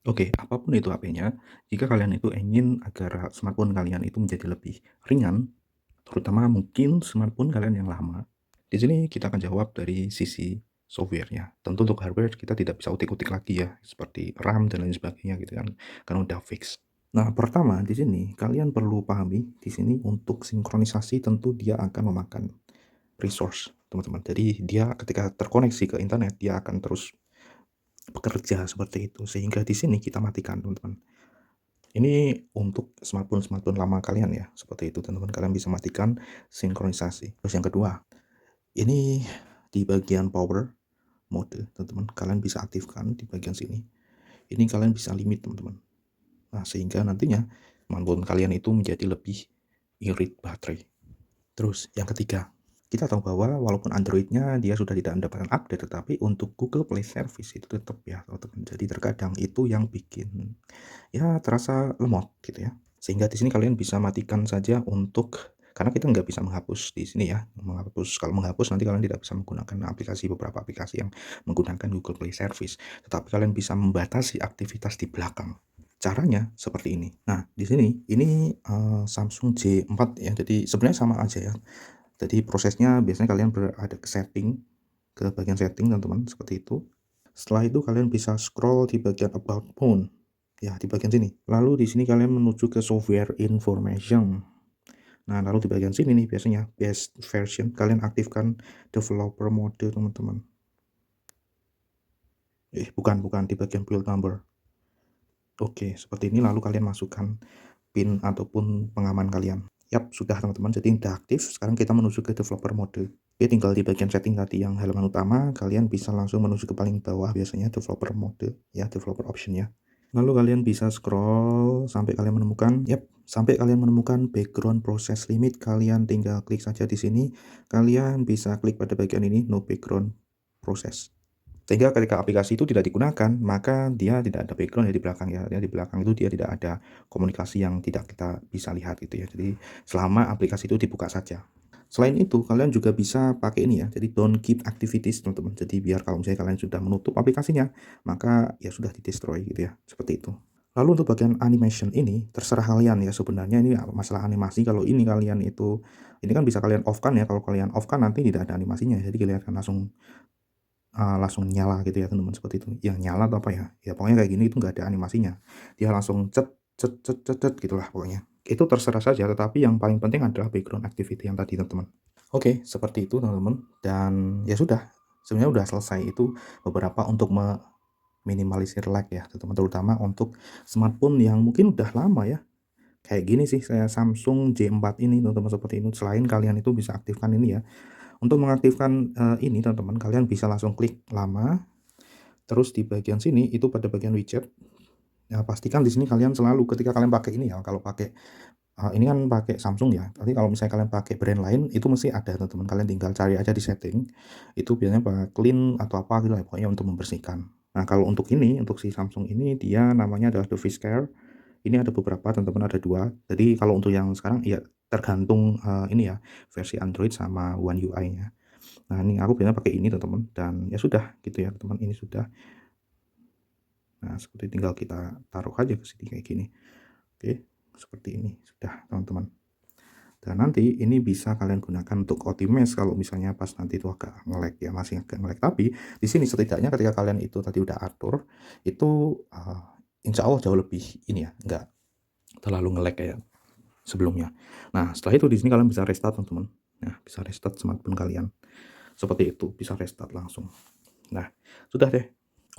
Oke, apapun itu HP-nya, jika kalian itu ingin agar smartphone kalian itu menjadi lebih ringan, terutama mungkin smartphone kalian yang lama, di sini kita akan jawab dari sisi software-nya. Tentu untuk hardware kita tidak bisa utik-utik lagi ya, seperti RAM dan lain sebagainya gitu kan, karena udah fix. Nah, pertama di sini kalian perlu pahami di sini untuk sinkronisasi tentu dia akan memakan resource, teman-teman. Jadi dia ketika terkoneksi ke internet, dia akan terus bekerja seperti itu. Sehingga di sini kita matikan, teman-teman. Ini untuk smartphone-smartphone lama kalian ya, seperti itu teman-teman, kalian bisa matikan sinkronisasi. Terus yang kedua, ini di bagian power mode, teman-teman, kalian bisa aktifkan di bagian sini. Ini kalian bisa limit, teman-teman. Nah, sehingga nantinya smartphone kalian itu menjadi lebih irit baterai. Terus yang ketiga, kita tahu bahwa walaupun Android-nya dia sudah tidak mendapatkan update, tetapi untuk Google Play Service itu tetap ya, teman-teman. Jadi terkadang itu yang bikin ya terasa lemot gitu ya. Sehingga di sini kalian bisa matikan saja untuk karena kita nggak bisa menghapus di sini ya. Kalau menghapus nanti kalian tidak bisa menggunakan beberapa aplikasi yang menggunakan Google Play Service. Tetapi kalian bisa membatasi aktivitas di belakang. Caranya seperti ini. Nah, di sini ini Samsung J4 ya. Jadi sebenarnya sama aja ya. Jadi prosesnya biasanya kalian berada ke setting, ke bagian setting teman-teman, seperti itu. Setelah itu kalian bisa scroll di bagian about phone, ya di bagian sini. Lalu di sini kalian menuju ke software information. Nah, lalu di bagian sini nih biasanya best version kalian aktifkan developer mode teman-teman. Bukan di bagian build number. Oke, seperti ini lalu kalian masukkan PIN ataupun pengaman kalian. Yap, sudah teman-teman. Jadi udah aktif. Sekarang kita menuju ke developer mode. Oke, tinggal di bagian setting tadi yang halaman utama, kalian bisa langsung menuju ke paling bawah biasanya developer mode, ya developer option ya. Lalu kalian bisa scroll sampai kalian menemukan, sampai kalian menemukan background process limit, kalian tinggal klik saja di sini. Kalian bisa klik pada bagian ini, no background process. Sehingga ketika aplikasi itu tidak digunakan, maka dia tidak ada background ya di belakang ya. Di belakang itu dia tidak ada komunikasi yang tidak kita bisa lihat gitu ya. Jadi selama aplikasi itu dibuka saja. Selain itu, kalian juga bisa pakai ini ya. Jadi don't keep activities teman-teman. Jadi biar kalau misalnya kalian sudah menutup aplikasinya, maka ya sudah di-destroy gitu ya. Seperti itu. Lalu untuk bagian animation ini terserah kalian ya sebenarnya ini masalah animasi kalau ini kalian itu ini kan bisa kalian off kan ya. Kalau kalian off kan nanti tidak ada animasinya. Jadi kalian akan langsung nyala gitu ya teman-teman, seperti itu. Yang nyala atau apa ya, ya pokoknya kayak gini itu nggak ada animasinya. Dia langsung cet cet cet cet cet gitulah pokoknya. Itu terserah saja, tetapi yang paling penting adalah background activity yang tadi teman-teman. Oke, seperti itu teman-teman, dan ya sudah, sebenarnya udah selesai itu beberapa untuk meminimalisir lag ya teman-teman, terutama untuk smartphone yang mungkin udah lama ya. Kayak gini sih saya Samsung J4 ini teman-teman, seperti itu. Selain kalian itu bisa aktifkan ini ya. Untuk mengaktifkan, ini teman-teman, kalian bisa langsung klik lama, terus di bagian sini itu pada bagian widget, ya pastikan di sini kalian selalu ketika kalian pakai ini ya, kalau pakai, ini kan pakai Samsung ya, tapi kalau misalnya kalian pakai brand lain itu mesti ada teman-teman, kalian tinggal cari aja di setting, itu biasanya clean atau apa gitu lah pokoknya untuk membersihkan. Nah kalau untuk ini, untuk si Samsung ini dia namanya adalah Device Care, ini ada beberapa teman-teman, ada 2. Jadi kalau untuk yang sekarang ya tergantung, ini ya, versi Android sama One UI-nya. Nah, ini aku biasanya pakai ini teman-teman, dan ya sudah gitu ya teman, ini sudah. Nah, seperti tinggal kita taruh aja ke sini kayak gini. Oke, seperti ini sudah teman-teman. Dan nanti ini bisa kalian gunakan untuk optimize kalau misalnya pas nanti itu agak nge-lag ya, masih agak nge-lag. Tapi di sini setidaknya ketika kalian itu tadi udah atur, itu insya Allah jauh lebih ini ya, nggak terlalu nge-lag kayak sebelumnya. Nah, setelah itu di sini kalian bisa restart teman-teman. Nah, bisa restart smartphone kalian. Seperti itu, bisa restart langsung. Nah, sudah deh.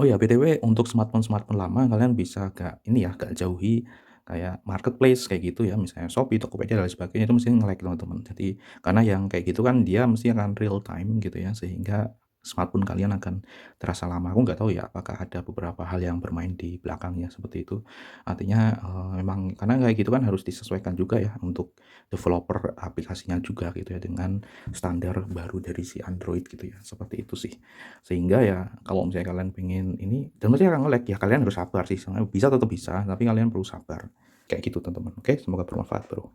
Oh ya, BTW untuk smartphone-smartphone lama kalian bisa agak ini ya, agak jauhi kayak marketplace kayak gitu ya, misalnya Shopee, Tokopedia dan lain sebagainya itu mesti nge-lag teman-teman. Jadi karena yang kayak gitu kan dia mesti akan real time gitu ya, sehingga smartphone kalian akan terasa lama. Aku nggak tahu ya apakah ada beberapa hal yang bermain di belakangnya seperti itu. Artinya memang karena kayak gitu kan harus disesuaikan juga ya untuk developer aplikasinya juga gitu ya dengan standar baru dari si Android gitu ya. Seperti itu sih. Sehingga ya kalau misalnya kalian pengen ini dan pasti akan nge-lag ya, kalian harus sabar sih, sebenarnya bisa tetap bisa, tapi kalian perlu sabar. Kayak gitu teman-teman. Oke, semoga bermanfaat, Bro.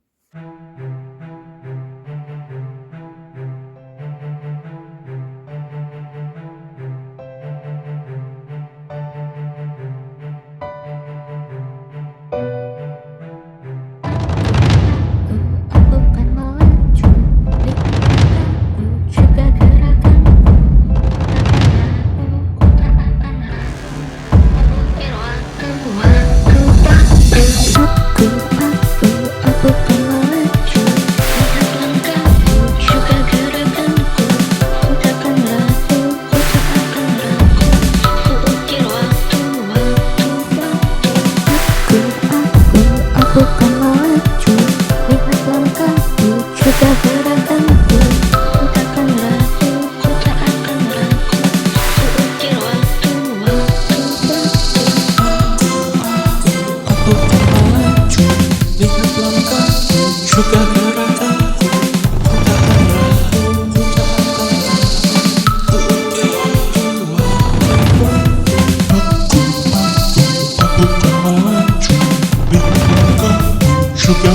aku kan melaju. Lihat langkahku, juga gerakanku. Ku takkan ragu, ku tak akan ragu. Ku ukir waktu, aku kan melaju. Lihat langkahku, juga gerakanku. Ku takkan ragu, ku tak akan ragu. Ku ukir waktu. Aku kan melaju, lihat langkahku, juga gerakanku. Ku takkan ragu, ku tak akan ragu. Ku ukir waktu. Aku kan melaju, lihat langkahku, juga